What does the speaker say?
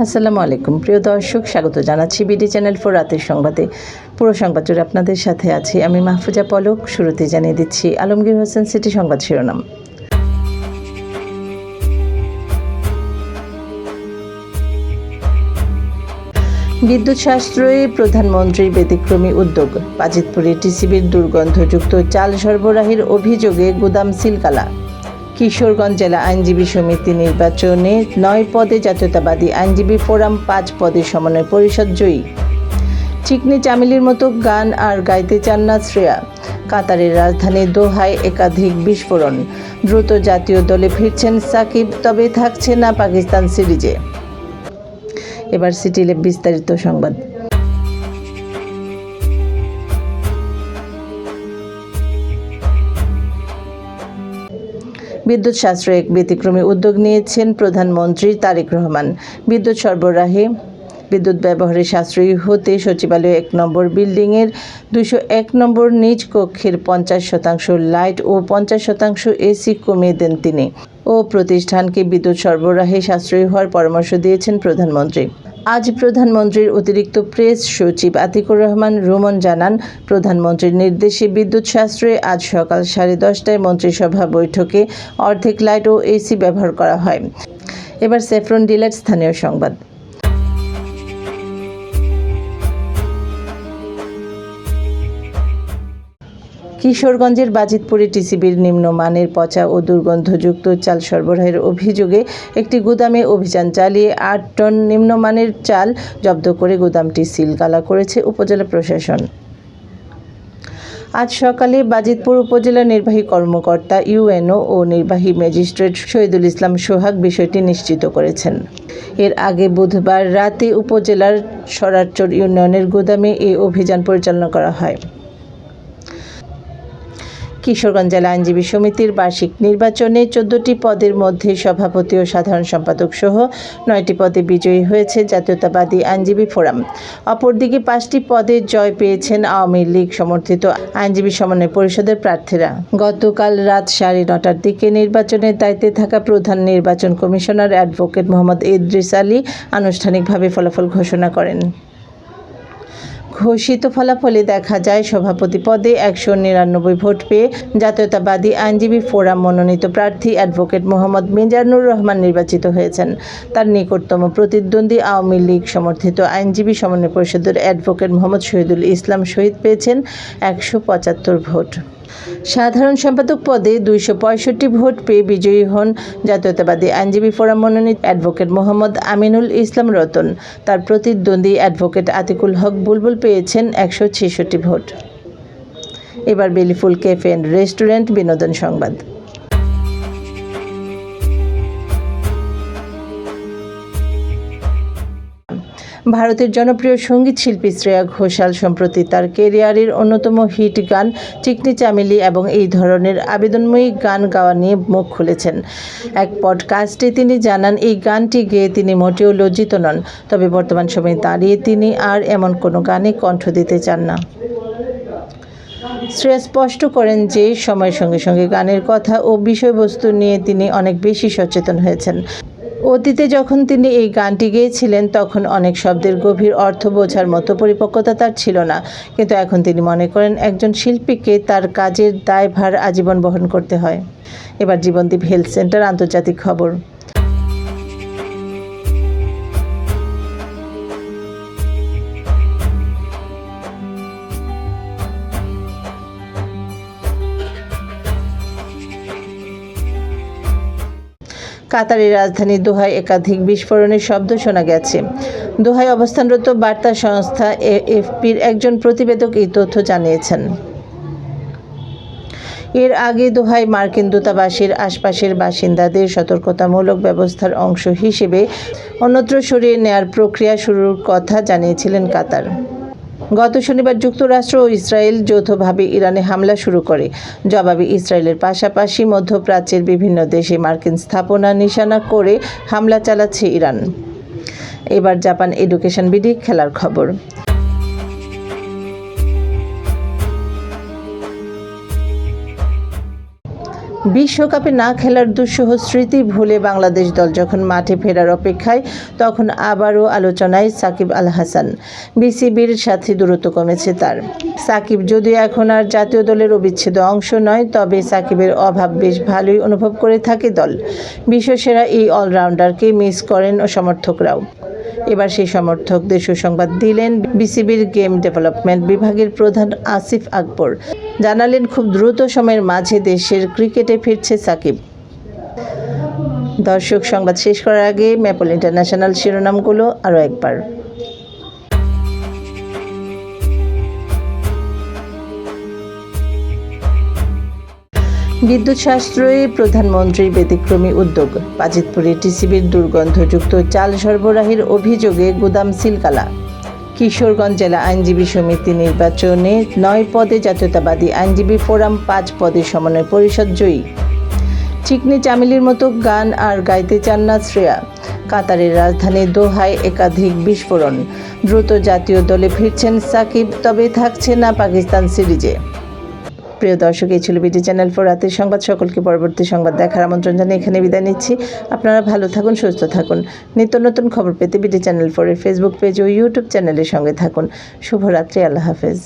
আসসালামু আলাইকুম প্রিয় দর্শক, স্বাগত জানাচ্ছি বিডি চ্যানেল 4 রাতের সংবাদে। পুরো সংবাদ জুড়ে আপনাদের সাথে আছি আমি মাহফুজা পলক। শুরুতে জানিয়ে দিচ্ছি আলমগীর হোসেন সিটি সংবাদ শিরোনাম। বিদ্যুৎ সাশ্রয়ে প্রধানমন্ত্রীর ব্যতিক্রমী উদ্যোগ। বাজিতপুরে টিসিবির দুর্গন্ধযুক্ত চাল সরবরাহের অভিযোগে গুদাম সিলগালা। কিশোরগঞ্জ জেলা আইনজীবী সমিতি নির্বাচনে 9 পদে জাতীয়তাবাদী আইনজীবী ফোরাম 5 পদে সমন্বয় পরিষদ জয়ী। চিকনি চামেলির মতো গান আর গাইতে চান না শ্রেয়া। কাতারের রাজধানী দোহায় একাধিক বিস্ফোরণ। দ্রুত জাতীয় দলে ফিরছেন সাকিব, তবে থাকছে না পাকিস্তান সিরিজে। এবার সিটিলে বিস্তারিত সংবাদ। বিদ্যুৎ সাশ্রয়ে এক ব্যতিক্রমী উদ্যোগ নিয়েছেন প্রধানমন্ত্রী তারেক রহমান। বিদ্যুৎ সরবরাহে বিদ্যুৎ ব্যবহারে সাশ্রয়ী হতে সচিবালয় 1 নম্বর বিল্ডিংয়ের 201 নম্বর নিজ কক্ষের 50% লাইট ও 50% এসি কমিয়ে দেন তিনি ও প্রতিষ্ঠানকে বিদ্যুৎ সরবরাহে সাশ্রয়ী হওয়ার পরামর্শ দিয়েছেন প্রধানমন্ত্রী। আজ প্রধানমন্ত্রীর অতিরিক্ত প্রেস সচিব আতিকুর রহমান রুমন জানান, প্রধানমন্ত্রীর নির্দেশে বিদ্যুৎ সাশ্রয়ে আজ সকাল 10:30টায় মন্ত্রিসভা বৈঠকে অর্ধেক লাইট ও এসি ব্যবহার করা হয়। এবার স্যাফরন ডিলার স্থানীয় সংবাদ। কিশোরগঞ্জের বাজিতপুরে টিসিবির নিম্নমানের পচা ও দুর্গন্ধযুক্ত চাল সরবরাহের অভিযোগে একটি গুদামে অভিযান চালিয়ে 8 টন নিম্নমানের চাল জব্দ করে গুদামটি সিলগালা করেছে উপজেলা প্রশাসন। আজ সকালে বাজিতপুর উপজেলা নির্বাহী কর্মকর্তা ইউএনও ও নির্বাহী ম্যাজিস্ট্রেট শহীদুল ইসলাম সোহাগ বিষয়টি নিশ্চিত করেছেন। এর আগে বুধবার রাতে উপজেলার সরারচর ইউনিয়নের গুদামে এই অভিযান পরিচালনা করা হয়। কিশোরগঞ্জ জেলা আইনজীবী সমিতির বার্ষিক নির্বাচনে 14টি পদের মধ্যে সভাপতি ও সাধারণ সম্পাদক সহ 9টি পদে বিজয়ী হয়েছে জাতীয়তাবাদী আইনজীবী ফোরাম। অপরদিকে 5টি পদে জয় পেয়েছেন আওয়ামী লীগ সমর্থিত আইনজীবী সমন্বয় পরিষদের প্রার্থীরা। গতকাল রাত 9:30টার দিকে নির্বাচনের দায়িত্বে থাকা প্রধান নির্বাচন কমিশনার অ্যাডভোকেট মোহাম্মদ ইদ্রিস আলী আনুষ্ঠানিকভাবে ফলাফল ঘোষণা করেন। ঘোষিত ফলাফলে দেখা যায়, সভাপতি পদে 199 ভোট পেয়ে জাতীয়তাবাদী আইনজীবী ফোরাম মনোনীত প্রার্থী অ্যাডভোকেট মোহাম্মদ মিজানুর রহমান নির্বাচিত হয়েছেন। তার নিকটতম প্রতিদ্বন্দ্বী আওয়ামী লীগ সমর্থিত আইনজীবী সমন্বয় পরিষদের অ্যাডভোকেট মোহাম্মদ শহীদুল ইসলাম শহীদ পেয়েছেন 175 ভোট। সাধারণ সম্পাদক পদে 265 ভোট পেয়ে বিজয়ী হন জাতীয়তাবাদী আইনজীবী ফোরাম মনোনীত অ্যাডভোকেট মোহাম্মদ আমিনুল ইসলাম রতন। তার প্রতিদ্বন্দ্বী অ্যাডভোকেট আতিকুল হক বুলবুল পেয়েছেন 166 ভোট। এবার বেলিফুল ক্যাফে অ্যান্ড রেস্টুরেন্ট বিনোদন সংবাদ। ভারতের জনপ্রিয় সঙ্গীত শিল্পী শ্রেয়া ঘোষাল সম্প্রতি তার ক্যারিয়ারের অন্যতম হিট গান চিকনি চামেলি এবং এই ধরনের আবেদনময়ী গান গাওয়া নিয়ে মুখ খুলেছেন। এক পডকাস্টে তিনি জানান, এই গানটি গেয়ে তিনি মোটেও লজ্জিত নন, তবে বর্তমান সময়ে দাঁড়িয়ে তিনি আর এমন কোনো গানে কণ্ঠ দিতে চান না। শ্রেয়া স্পষ্ট করেন যে সময়ের সঙ্গে সঙ্গে গানের কথা ও বিষয়বস্তু নিয়ে তিনি অনেক বেশি সচেতন হয়েছেন। অতীতে যখন তিনি এই গানটি গেয়েছিলেন তখন অনেক শব্দের গভীর অর্থ বোঝার মতো পরিপক্কতা তার ছিল না, কিন্তু এখন তিনি মনে করেন একজন শিল্পীকে তার কাজের দায়ভার আজীবন বহন করতে হয়। এবার জীবনদীপ হেলথ সেন্টার আন্তর্জাতিক খবর। কাতারের রাজধানী দোহায় একাধিক বিস্ফোরণের শব্দ শোনা গেছে। দোহায় অবস্থানরত বার্তা সংস্থা এএফপির একজন প্রতিবেদক এই তথ্য জানিয়েছেন। এর আগে দোহায় মার্কিন দূতাবাসের আশপাশের বাসিন্দাদের সতর্কতামূলক ব্যবস্থার অংশ হিসেবে অন্যত্র সরিয়ে নেয়ার প্রক্রিয়া শুরুর কথা জানিয়েছিলেন কাতার। গত শনিবার যুক্তরাষ্ট্র ও ইসরায়েল যৌথভাবে ইরানে হামলা শুরু করে। জবাবে ইসরায়েলের পাশাপাশি মধ্যপ্রাচ্যের বিভিন্ন দেশে মার্কিন স্থাপনা নিশানা করে হামলা চালাচ্ছে ইরান। এবার জাপান এডুকেশন বিডি খেলার খবর। বিশ্বকাপে না খেলার দুঃসহ স্মৃতি ভুলে বাংলাদেশ দল যখন মাঠে ফেরার অপেক্ষায়, তখন আবারও আলোচনায় সাকিব আল হাসান। বিসিবির সাথে দূরত্ব কমেছে তার। সাকিব যদিও এখন আর জাতীয় দলের অবিচ্ছেদ্য অংশ নয়, তবে সাকিবের অভাব বেশ ভালোই অনুভব করে থাকে দল। বিশ্বসেরা এই অলরাউন্ডারকে মিস করেন ও সমর্থকরাও। এবার সেই সমর্থকদের সুসংবাদ দিলেন বিসিবির গেম ডেভেলপমেন্ট বিভাগের প্রধান আসিফ আকবর। জানালেন, খুব দ্রুত সময়ের মাঝে দেশের ক্রিকেটে ফিরছে সাকিব। দর্শক, সংবাদ শেষ করার আগে ম্যাপল ইন্টারন্যাশনাল শিরোনামগুলো আরও একবার। বিদ্যুৎ সাশ্রয়ে প্রধানমন্ত্রীর ব্যতিক্রমী উদ্যোগ। বাজিতপুরে টিসিবির দুর্গন্ধযুক্ত চাল সরবরাহের অভিযোগে গুদাম সিলগালা। কিশোরগঞ্জ জেলা আইনজীবী সমিতি নির্বাচনে 9 পদে জাতীয়তাবাদী আইনজীবী ফোরাম 5 পদে সমন্বয় পরিষদ জয়ী। চিকনি চামেলির মতো গান আর গাইতে চান না শ্রেয়া। কাতারের রাজধানী দোহায় একাধিক বিস্ফোরণ। দ্রুত জাতীয় দলে ফিরছেন সাকিব, তবে থাকছে না পাকিস্তান সিরিজে। প্রিয় দর্শক, এই ছিল বিডি চ্যানেল 4 রাতের সংবাদ। সকলকে পরবর্তী সংবাদ দেখার আমন্ত্রণ জানিয়ে এখানে বিদায় নিচ্ছি। আপনারা ভালো থাকুন, সুস্থ থাকুন। নিত্য নতুন খবর পেতে বিডি চ্যানেল 4 এর ফেসবুক পেজ ও ইউটিউব চ্যানেলের সঙ্গে থাকুন। শুভরাত্রি, আল্লাহ হাফেজ।